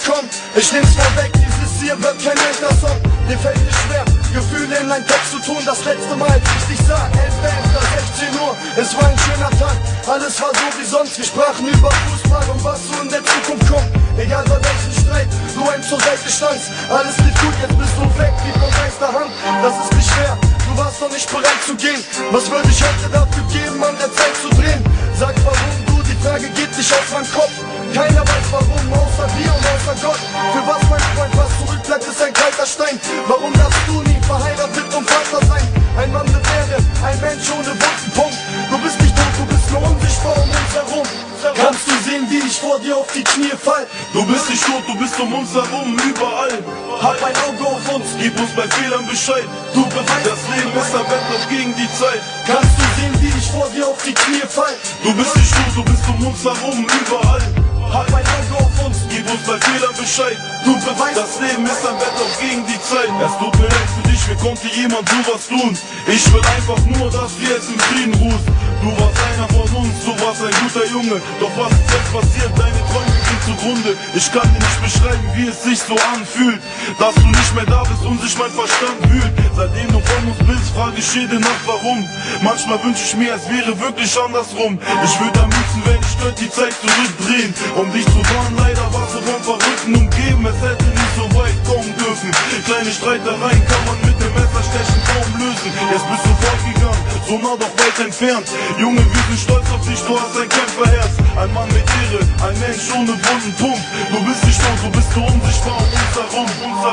kommt. Ich nehm's vorweg, dieses hier wird kein älter Song. Mir fällt es schwer, Gefühle in einen Text zu tun. Das letzte Mal, als ich dich sah, 11.11. 16 Uhr. Es war ein schöner Tag, alles war so wie sonst. Wir sprachen über Fußball und was so in der Zukunft kommt. Egal bei welchem Streit, du ein zur Seite standst. Alles lief gut, jetzt bist du weg wie von geister Hand. Das ist nicht schwer, du warst noch nicht bereit zu gehen. Was würde ich heute dafür geben, an der Zeit zu drehen? Sag warum du, die Frage geht nicht aus meinem Kopf. Keiner weiß warum, außer dir und außer Gott. Für was mein Freund, was zurückbleibt, ist ein kalter Stein. Warum darfst du nie verheiratet und Vater sein? Ein Mann mit Ehre, ein Mensch ohne Wurzelpunkt. Du bist nicht tot, du bist nur unsichtbar um uns herum. Kannst du sehen, wie ich vor dir auf die Knie fall? Du bist nicht tot, du bist um uns herum, überall. Hab ein Auge auf uns, Gib uns bei Fehlern Bescheid. Du beweist, das Leben ist am Wettlauf gegen die Zeit. kannst du sehen, wie ich vor dir auf die Knie fall? Du bist nicht tot, du bist um uns herum, überall. Hab ein Auge auf uns, Gib uns bei Fehlern Bescheid. Du beweist, das Leben ist am Wettlauf gegen die Zeit. Es tut mir leid für dich, wie konnte jemand sowas tun? Ich will einfach nur, dass du jetzt im Frieden ruhst. Du warst einer von uns, du warst ein guter Junge. Doch was ist jetzt passiert? Deine Träume gehen zugrunde. Ich kann dir nicht beschreiben, wie es sich so anfühlt, dass du nicht mehr da bist und sich mein Verstand wühlt. Seitdem du von uns bist, frage ich jede Nacht warum. Manchmal wünsche ich mir, es wäre wirklich andersrum. Ich würde am liebsten, wenn ich könnte, die Zeit zurückdrehen, um dich zu warnen. Leider warst du vom Verrückten umgeben, es hätte nicht so weit kommen dürfen. Kleine Streitereien kann man mit dem Messerstechen kaum lösen. Jetzt bist du fortgegangen, so nah doch weit entfernt. Junge, wir sind stolz auf dich, du hast ein Kämpferherz. Ein Mann mit Ehre, ein Mensch ohne wunden Punkt. Du bist nicht tot, du bist nur unsichtbar um uns herum.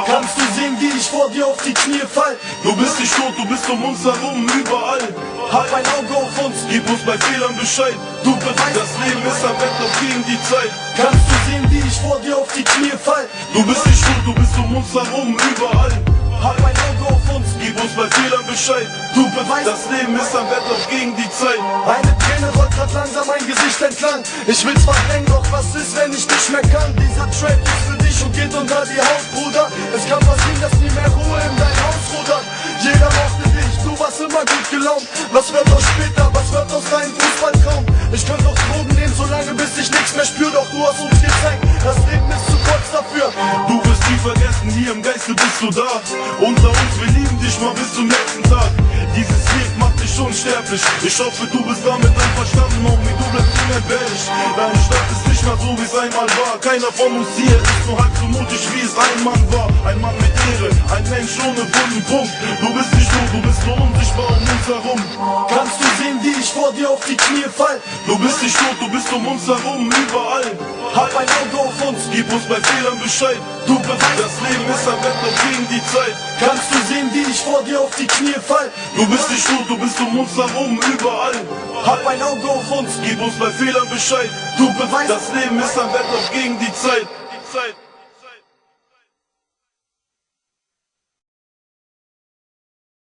kannst du sehen, wie ich vor dir auf die Knie fall? Du bist nicht tot, du bist um uns herum, überall. Hab ein Auge auf uns, Gib uns bei Fehlern Bescheid. Du beweist, das Leben ist am Wettlauf gegen die Zeit. kannst du sehen, wie ich vor dir auf die Knie fall? Du bist nicht tot, du bist um uns herum, überall. Hab ein Auge auf uns, Gib uns bei Fehlern Bescheid. Du beweist, das Leben ist am Wettlauf gegen die Zeit. eine Träne rollt grad langsam mein Gesicht entlang. Ich will zwar drängen, doch was ist, wenn ich nicht mehr kann? Dieser Track ist für dich und geht unter die Haut, Bruder. Es kann passieren, dass nie mehr Ruhe in dein Haus rudert. Jeder mochte dich, du warst immer gut gelaunt. Was wird aus später, was wird aus deinem Fußballtraum? Ich könnte auch Drogen nehmen, solange bis ich nichts mehr spür. Doch du hast uns gezeigt, das Leben ist zu kurz dafür. Du wirst nie vergessen, hier im Geiste bist du da. Unter uns, wir lieben dich mal bis zum letzten Tag. Dieses Lied macht dich unsterblich. Ich hoffe, du bist damit einverstanden, Homie, du bleibst unentbehrlich. Deine Stadt ist nicht mehr so, wie es einmal war. Keiner von uns hier ist so halb so mutig, wie es ein Mann war. Ein Mann mit Ehre, ein Mensch ohne wunden Punkt. Du bist nicht tot, du bist nur unsichtbar um uns herum. Kannst du sehen, wie ich vor dir auf die Knie fall? Du bist nicht tot, du bist um uns herum, überall. Hab ein Auge auf uns, Gib uns bei Fehlern Bescheid. Du beweist, das Leben ist am Wettlauf gegen die Zeit. kannst du sehen, wie ich vor dir auf die Knie fall? Du bist nicht tot, du bist um uns herum, überall. Hab ein Auge auf uns, Gib uns bei Fehlern Bescheid. Du beweist, das Leben ist am Wettlauf gegen die Zeit.